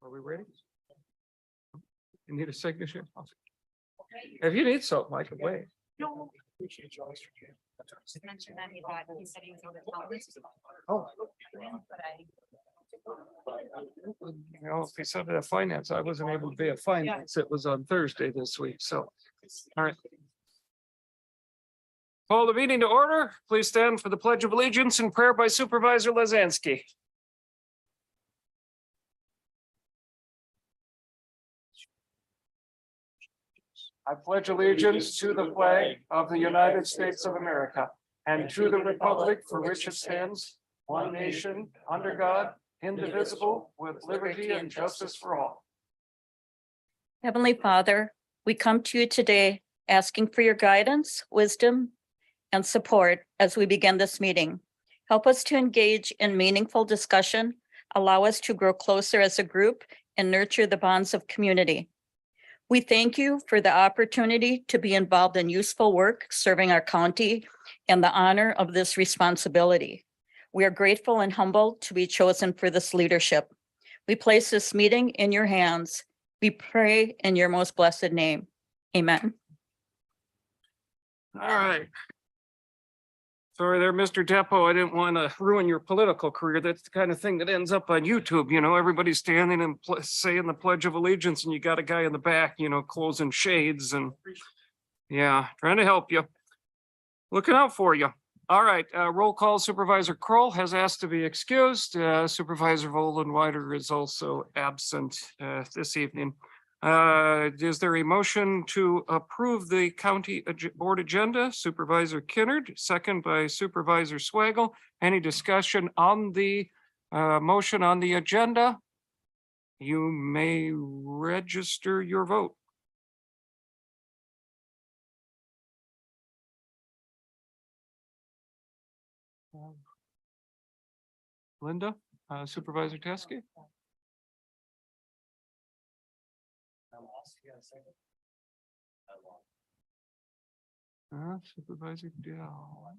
Are we ready? You need a signature? If you need something, I can wait. No. Mentioned that he said he was on the conference. Oh. But I. You know, if he said that finance, I wasn't able to be at finance. It was on Thursday this week, so. All right. Call the meeting to order. Please stand for the Pledge of Allegiance and prayer by Supervisor Lazansky. I pledge allegiance to the flag of the United States of America and to the republic for which it stands, one nation, under God, indivisible, with liberty and justice for all. Heavenly Father, we come to you today asking for your guidance, wisdom, and support as we begin this meeting. Help us to engage in meaningful discussion, allow us to grow closer as a group, and nurture the bonds of community. We thank you for the opportunity to be involved in useful work serving our county and the honor of this responsibility. We are grateful and humbled to be chosen for this leadership. We place this meeting in your hands. We pray in your most blessed name. Amen. All right. Sorry there, Mr. Depo. I didn't want to ruin your political career. That's the kind of thing that ends up on YouTube. You know, everybody's standing and saying the Pledge of Allegiance and you got a guy in the back, you know, closing shades and yeah, trying to help you. Looking out for you. All right, roll call. Supervisor Kroll has asked to be excused. Supervisor Vollenweider is also absent this evening. Is there a motion to approve the county board agenda? Supervisor Kinnard, second by Supervisor Swagel. Any discussion on the motion on the agenda? You may register your vote. Linda, Supervisor Teske? Supervisor Dell.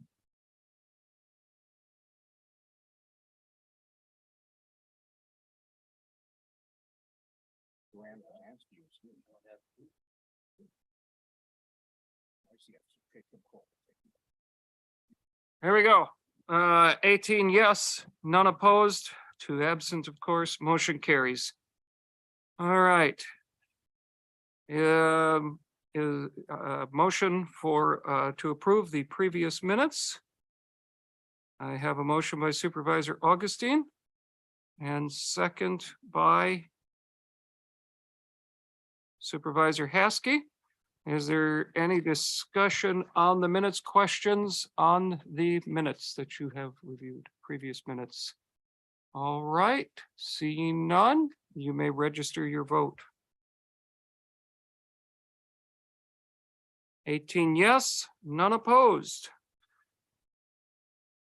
There we go. 18 yes, none opposed, 2 absent, of course, motion carries. All right. Is a motion for to approve the previous minutes. I have a motion by Supervisor Augustine and second by Supervisor Haskey. Is there any discussion on the minutes, questions on the minutes that you have reviewed, previous minutes? All right, seeing none, you may register your vote. 18 yes, none opposed.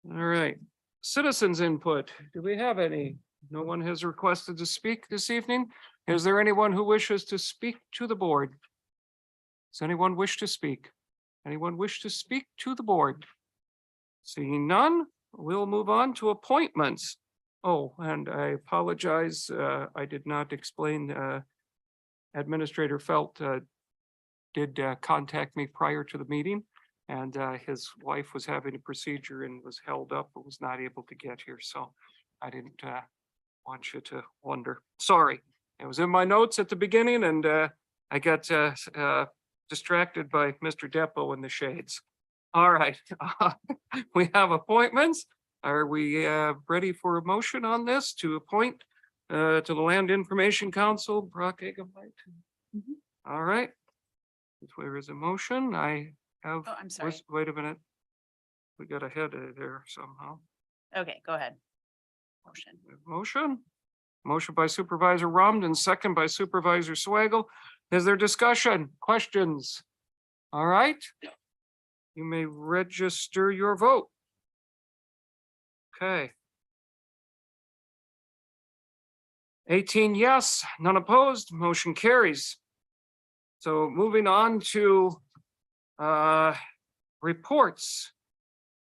All right, citizens input. Do we have any? No one has requested to speak this evening. Is there anyone who wishes to speak to the board? Does anyone wish to speak? Anyone wish to speak to the board? Seeing none, we'll move on to appointments. Oh, and I apologize. I did not explain. Administrator Felt did contact me prior to the meeting, and his wife was having a procedure and was held up but was not able to get here. So I didn't want you to wonder. Sorry, it was in my notes at the beginning, and I got distracted by Mr. Depo in the shades. All right, we have appointments. Are we ready for a motion on this to appoint to the Land Information Council, Brock Egamite? All right. Where is a motion? I have. Oh, I'm sorry. Wait a minute. We got ahead of there somehow. Okay, go ahead. Motion by Supervisor Romden, second by Supervisor Swagel. Is there discussion, questions? All right. You may register your vote. Okay. 18 yes, none opposed, motion carries. So moving on to reports.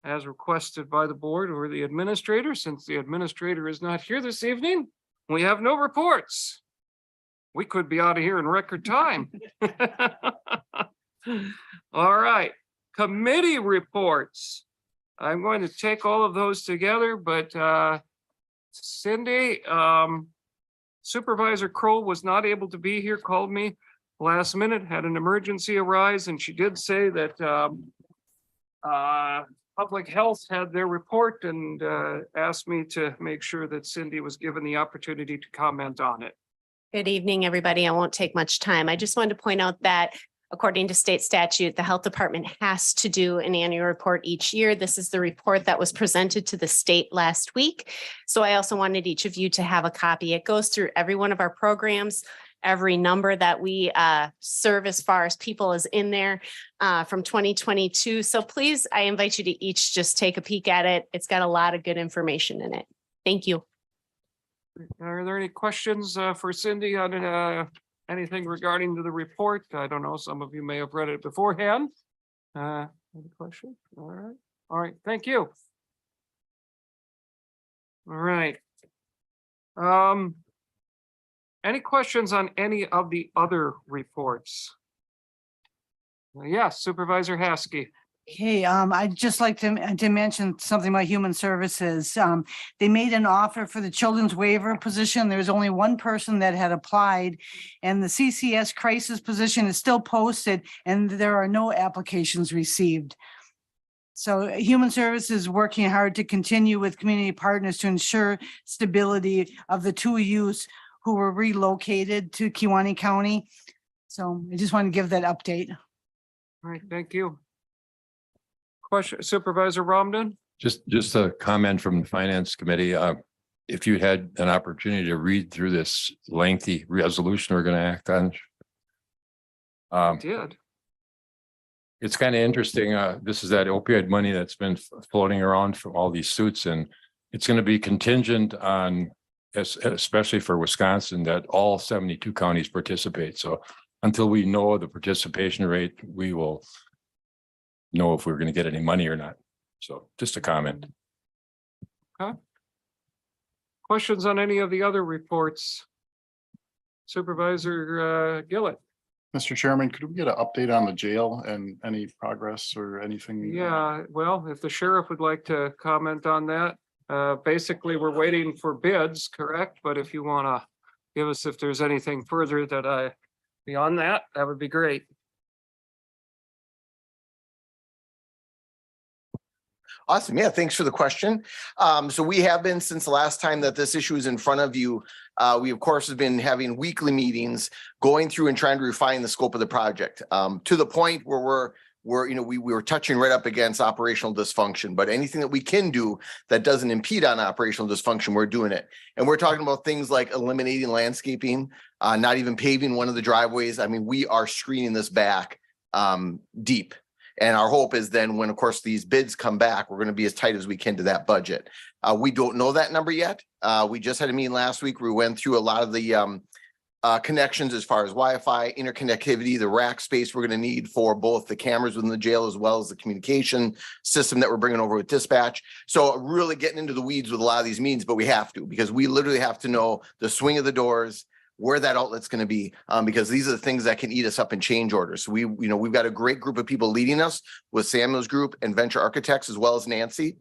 as requested by the board or the administrator. Since the administrator is not here this evening, we have no reports. We could be out of here in record time. All right, committee reports. I'm going to take all of those together, but Cindy, Supervisor Kroll was not able to be here, called me last minute, had an emergency arise, and she did say that Public Health had their report and asked me to make sure that Cindy was given the opportunity to comment on it. Good evening, everybody. I won't take much time. I just wanted to point out that according to state statute, the health department has to do an annual report each year. This is the report that was presented to the state last week. So I also wanted each of you to have a copy. It goes through every one of our programs. Every number that we serve as far as people is in there from 2022. So please, I invite you to each just take a peek at it. It's got a lot of good information in it. Thank you. Are there any questions for Cindy on anything regarding to the report? I don't know, some of you may have read it beforehand. Any questions? All right, thank you. All right. Any questions on any of the other reports? Yes, Supervisor Haskey. Hey, I'd just like to mention something about Human Services. They made an offer for the children's waiver position. There was only one person that had applied, and the CCS crisis position is still posted, and there are no applications received. So Human Services is working hard to continue with community partners to ensure stability of the two youths who were relocated to Kewaunee County. So I just want to give that update. All right, thank you. Question, Supervisor Romden? Just a comment from the Finance Committee. If you had an opportunity to read through this lengthy resolution we're going to act on. Did. It's kind of interesting. This is that opioid money that's been floating around from all these suits, and it's going to be contingent on, especially for Wisconsin, that all 72 counties participate. So until we know the participation rate, we will know if we're going to get any money or not. So just a comment. Okay. Questions on any of the other reports? Supervisor Gillett. Mr. Chairman, could we get an update on the jail and any progress or anything? Yeah, well, if the sheriff would like to comment on that. Basically, we're waiting for bids, correct? But if you want to give us if there's anything further that beyond that, that would be great. Awesome. Yeah, thanks for the question. So we have been, since the last time that this issue is in front of you, we of course have been having weekly meetings, going through and trying to refine the scope of the project, to the point where we were touching right up against operational dysfunction, but anything that we can do that doesn't impede on operational dysfunction, we're doing it. And we're talking about things like eliminating landscaping, not even paving one of the driveways. I mean, we are screening this back deep. And our hope is then when, of course, these bids come back, we're going to be as tight as we can to that budget. We don't know that number yet. We just had a meeting last week. We went through a lot of the connections as far as Wi-Fi, interconnectivity, the rack space we're going to need for both the cameras within the jail as well as the communication system that we're bringing over with dispatch. So really getting into the weeds with a lot of these meetings, but we have to, because we literally have to know the swing of the doors, where that outlet's going to be, because these are the things that can eat us up in change orders. So we've got a great group of people leading us with Samuel's group and Venture Architects, as well as Nancy,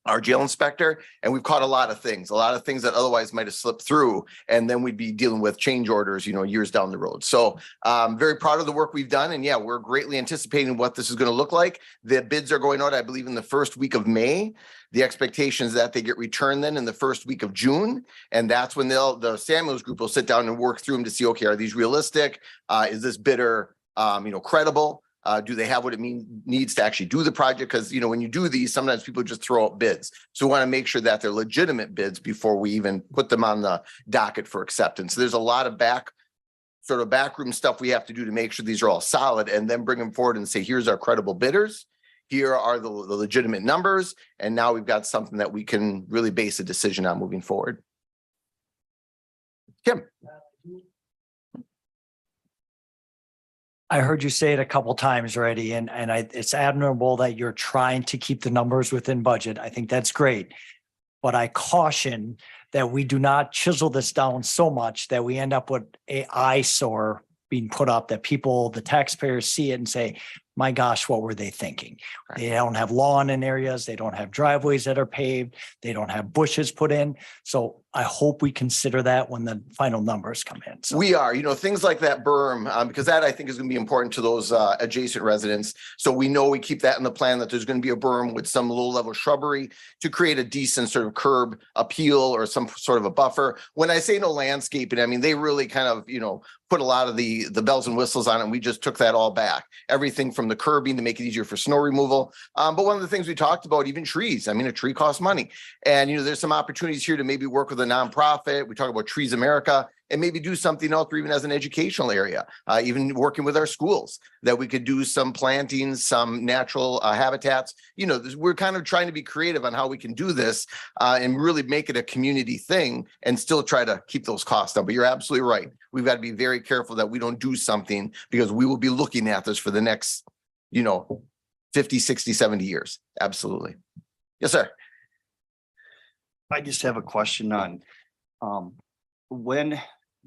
our jail inspector, and we've caught a lot of things that otherwise might have slipped through, and then we'd be dealing with change orders, years down the road. So very proud of the work we've done, and yeah, we're greatly anticipating what this is going to look like. The bids are going out, I believe, in the first week of May. The expectation is that they get returned then in the first week of June, and that's when the Samuels group will sit down and work through them to see, okay, are these realistic? Is this bidder, credible? Do they have what it needs to actually do the project? Because, when you do these, sometimes people just throw out bids. So we want to make sure that they're legitimate bids before we even put them on the docket for acceptance. So there's a lot of backroom stuff we have to do to make sure these are all solid, and then bring them forward and say, here's our credible bidders. Here are the legitimate numbers. And now we've got something that we can really base a decision on moving forward. Kim. I heard you say it a couple times already, and it's admirable that you're trying to keep the numbers within budget. I think that's great. But I caution that we do not chisel this down so much that we end up with a eyesore being put up that people, the taxpayers see it and say, my gosh, what were they thinking? They don't have lawn in areas, they don't have driveways that are paved, they don't have bushes put in. So I hope we consider that when the final numbers come in. So We are, things like that berm, because that I think is going to be important to those adjacent residents. So we know we keep that in the plan that there's going to be a berm with some low level shrubbery to create a decent sort of curb appeal or some sort of a buffer. When I say no landscaping, I mean, they really kind of, put a lot of the bells and whistles on it. And we just took that all back. Everything from the curbing to make it easier for snow removal. But one of the things we talked about, even trees, I mean, a tree costs money. And, there's some opportunities here to maybe work with a nonprofit. We talk about Trees America and maybe do something else, or even as an educational area, even working with our schools, that we could do some plantings, some natural habitats. We're kind of trying to be creative on how we can do this and really make it a community thing and still try to keep those costs down. But you're absolutely right. We've got to be very careful that we don't do something because we will be looking at this for the next, 50, 60, 70 years. Absolutely. Yes, sir. I just have a question on, when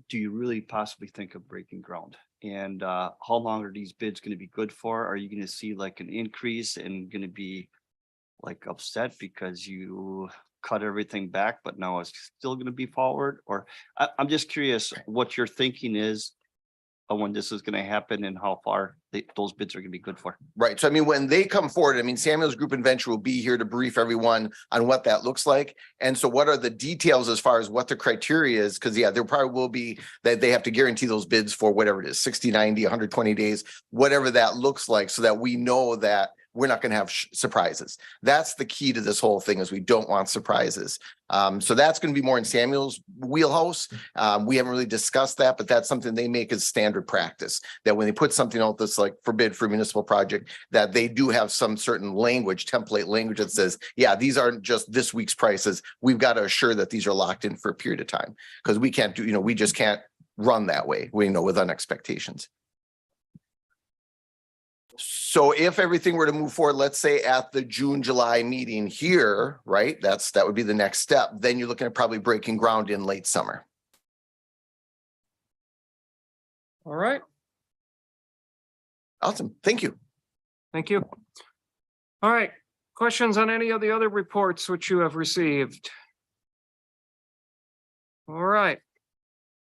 do you really possibly think of breaking ground? And how long are these bids going to be good for? Are you going to see like an increase and going to be like upset because you cut everything back, but now it's still going to be forward? Or I'm just curious what your thinking is of when this is going to happen and how far those bids are going to be good for. Right. So, when they come forward, Samuel's Group and Venture will be here to brief everyone on what that looks like. And so what are the details as far as what the criteria is? Because, there probably will be that they have to guarantee those bids for whatever it is, 60, 90, 120 days, whatever that looks like, so that we know that we're not going to have surprises. That's the key to this whole thing, is we don't want surprises. So that's going to be more in Samuel's wheelhouse. We haven't really discussed that, but that's something they make as standard practice, that when they put something out that's like forbid for a municipal project, that they do have some certain language, template language that says, yeah, these aren't just this week's prices. We've got to assure that these are locked in for a period of time, because we can't do, we just can't run that way. We know with unexpectations. So if everything were to move forward, let's say at the June, July meeting here, right? That would be the next step. Then you're looking at probably breaking ground in late summer. All right. Awesome. Thank you. Thank you. All right. Questions on any of the other reports which you have received? All right.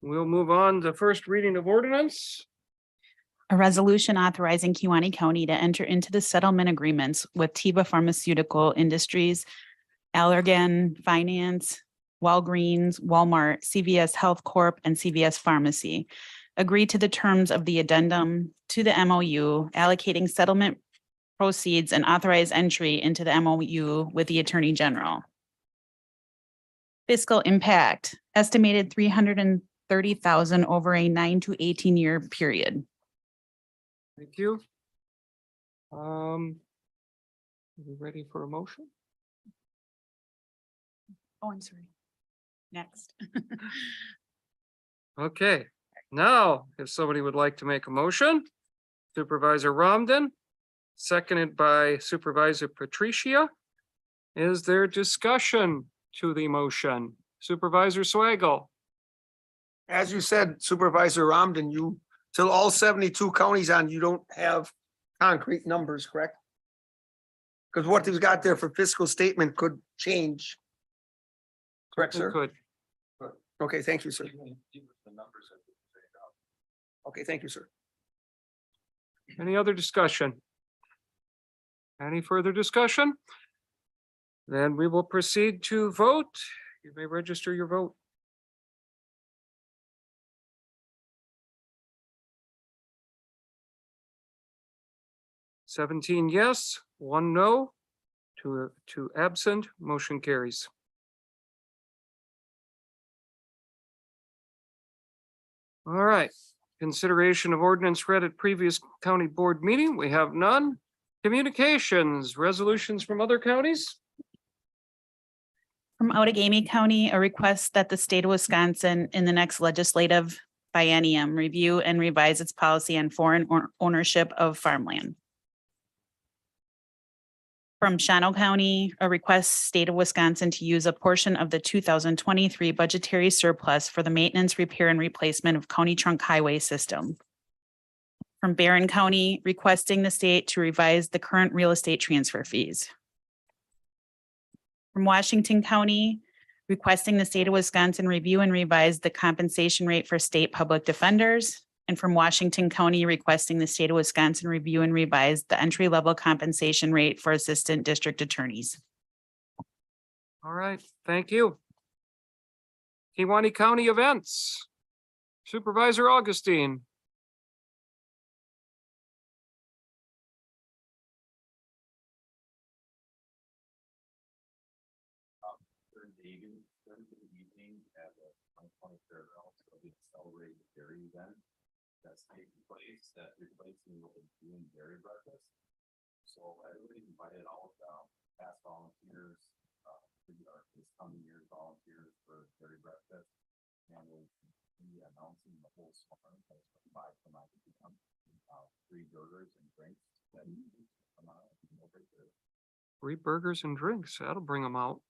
We'll move on to first reading of ordinance. A resolution authorizing Kewaunee County to enter into the settlement agreements with Teva Pharmaceutical Industries, Allergan Finance, Walgreens, Walmart, CVS Health Corp., and CVS Pharmacy. Agree to the terms of the addendum to the MOU, allocating settlement proceeds and authorize entry into the MOU with the Attorney General. Fiscal impact, estimated $330,000 over a 9 to 18 year period. Thank you. Are we ready for a motion? Oh, I'm sorry. Next. Okay, now if somebody would like to make a motion, Supervisor Ramden, seconded by Supervisor Patricia. Is there discussion to the motion? Supervisor Swagel. As you said, Supervisor Ramden, till all 72 counties on, you don't have concrete numbers, correct? Because what they've got there for fiscal statement could change. Correct, sir? Good. Okay, thank you, sir. Okay, thank you, sir. Any other discussion? Any further discussion? Then we will proceed to vote. You may register your vote. (17) yes, 1 no, two absent, motion carries. All right, consideration of ordinance read at previous county board meeting. We have none. Communications, resolutions from other counties. From Outagamie County, a request that the state of Wisconsin in the next legislative biennium, review and revise its policy on foreign ownership of farmland. From Shawano County, a request state of Wisconsin to use a portion of the 2023 budgetary surplus for the maintenance, repair, and replacement of county trunk highway system. From Barron County, requesting the state to revise the current real estate transfer fees. From Washington County, requesting the state of Wisconsin review and revise the compensation rate for state public defenders. And from Washington County, requesting the state of Wisconsin review and revise the entry-level compensation rate for assistant district attorneys. All right, thank you. Kewaunee County events. Supervisor Augustine. That's taking place, that replacing what was doing dairy breakfast. So everybody invited all of the past volunteers, this coming year's volunteers for dairy breakfast. And we'll be announcing the whole summer, that's 5 to 9 p.m. 3 burgers and drinks that come out. 3 burgers and drinks, that'll bring them out.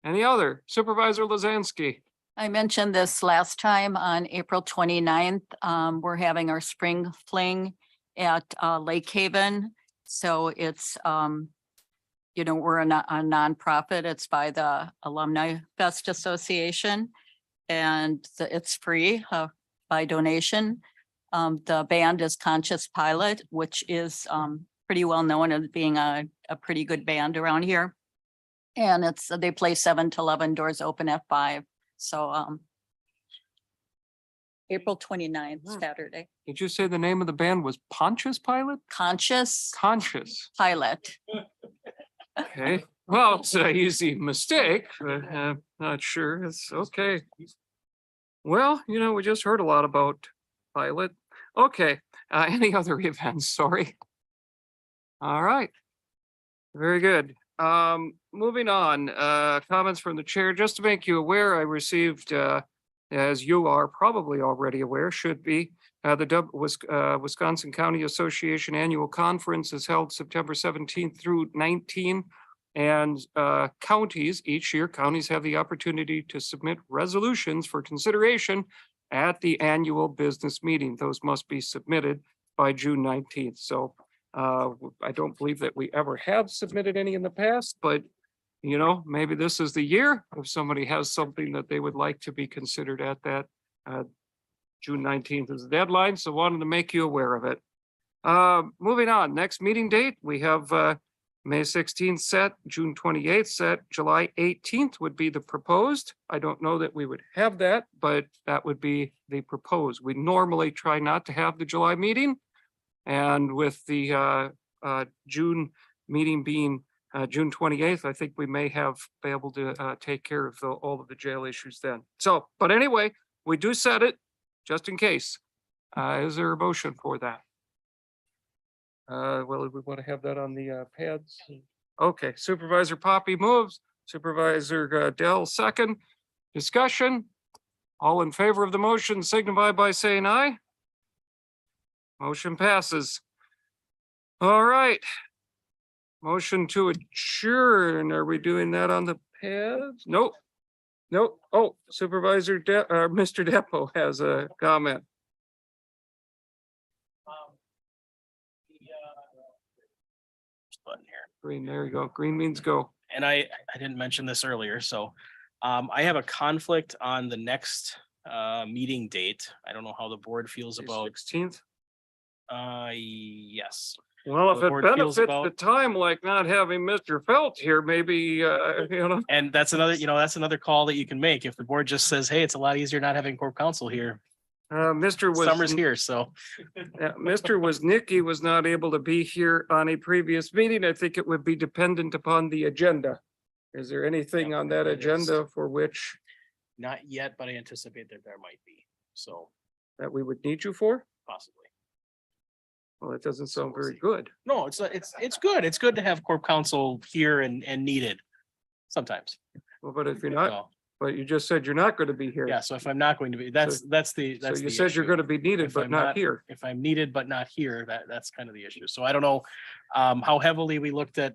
Any other? Supervisor Lazansky. I mentioned this last time on April 29th. We're having our spring fling at Lake Haven. So it's, we're a nonprofit. It's by the Alumni Fest Association. And it's free by donation. The band is Conscious Pilot, which is pretty well known as being a pretty good band around here. And they play 7 to 11, doors open at 5. So April 29th, Saturday. Did you say the name of the band was Pontius Pilot? Conscious Conscious. Pilot. Okay, well, it's an easy mistake, but not sure. It's okay. Well, we just heard a lot about Pilot. Okay, any other events? Sorry. All right. Very good. Moving on, comments from the chair. Just to make you aware, I received, as you are probably already aware, should be, the Wisconsin County Association Annual Conference is held September 17th through 19. And counties, each year, counties have the opportunity to submit resolutions for consideration at the annual business meeting. Those must be submitted by June 19th. So I don't believe that we ever have submitted any in the past, but maybe this is the year if somebody has something that they would like to be considered at that. June 19th is the deadline, so wanted to make you aware of it. Moving on, next meeting date, we have May 16th set, June 28th set, July 18th would be the proposed. I don't know that we would have that, but that would be the proposed. We normally try not to have the July meeting. And with the June meeting being June 28th, I think we may have be able to take care of all of the jail issues then. So, but anyway, we do set it just in case. Is there a motion for that? Well, we want to have that on the pads. Okay, Supervisor Poppy moves, Supervisor Dell second. Discussion. All in favor of the motion signify by saying aye. Motion passes. All right. Motion to adjourn. Are we doing that on the pads? Nope. Nope. Oh, Supervisor Mr. Depo has a comment. Button here. Green, there you go. Green means go. And I didn't mention this earlier, so I have a conflict on the next meeting date. I don't know how the board feels about. 16th. Yes. Well, if the it board feels benefits about- the time, like not having Mr. Felt here, maybe, And that's another call that you can make. If the board just says, hey, it's a lot easier not having corp counsel here. Mr. Summer's was, here, so. Mr. Woznicki was not able to be here on a previous meeting. I think it would be dependent upon the agenda. Is there anything on that it is. agenda for which Not yet, but I anticipate that there might be, so that we would need you for? possibly. Well, it doesn't sound we'll very see. good. No, it's good. It's good to have corp counsel here and needed sometimes. Well, but if you're not, So, but you just said you're not going to be here. Yeah, so if I'm not going to be, that's So the. you said you're issue. going to be needed, If but I'm not here. If I'm needed but not here, that's kind of the issue. So I don't know how heavily we looked at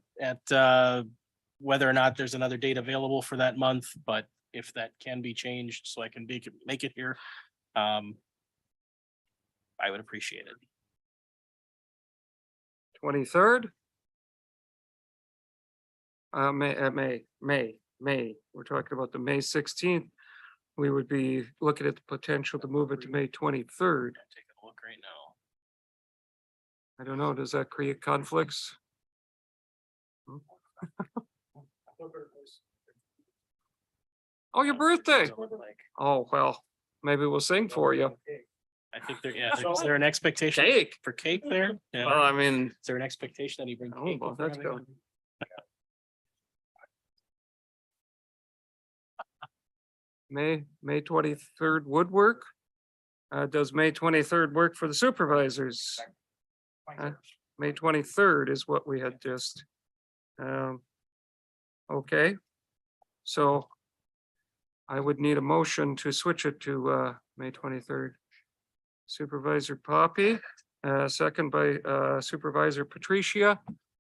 whether or not there's another date available for that month, but if that can be changed so I can make it here, I would appreciate it. 23rd? May. We're talking about the May 16th. We would be looking at the potential to move it to May 23rd. Taking a look right now. I don't know, does that create conflicts? Oh, your birthday. So, like, Oh, well, maybe we'll sing for you. I think is there an expectation Cake. for cake there? Yeah. Well, I mean, Is there an expectation that he bring Oh, cake? well, in front that's of good. everyone? May 23rd would work. Does May 23rd work for the supervisors? May 23rd is what we had just. Okay. So I would need a motion to switch it to May 23rd. Supervisor Poppy, second by Supervisor Patricia.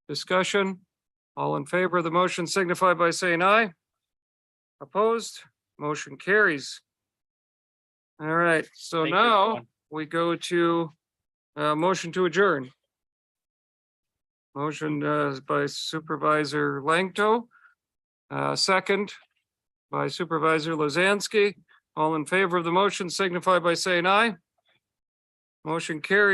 Discussion. All in favor of the motion signify by saying aye. Opposed? Motion carries. All right, so Thank you, now everyone. we go to motion to adjourn. Motion by Supervisor Langto. Second by Supervisor Lozansky. All in favor of the motion signify by saying aye. Motion carries.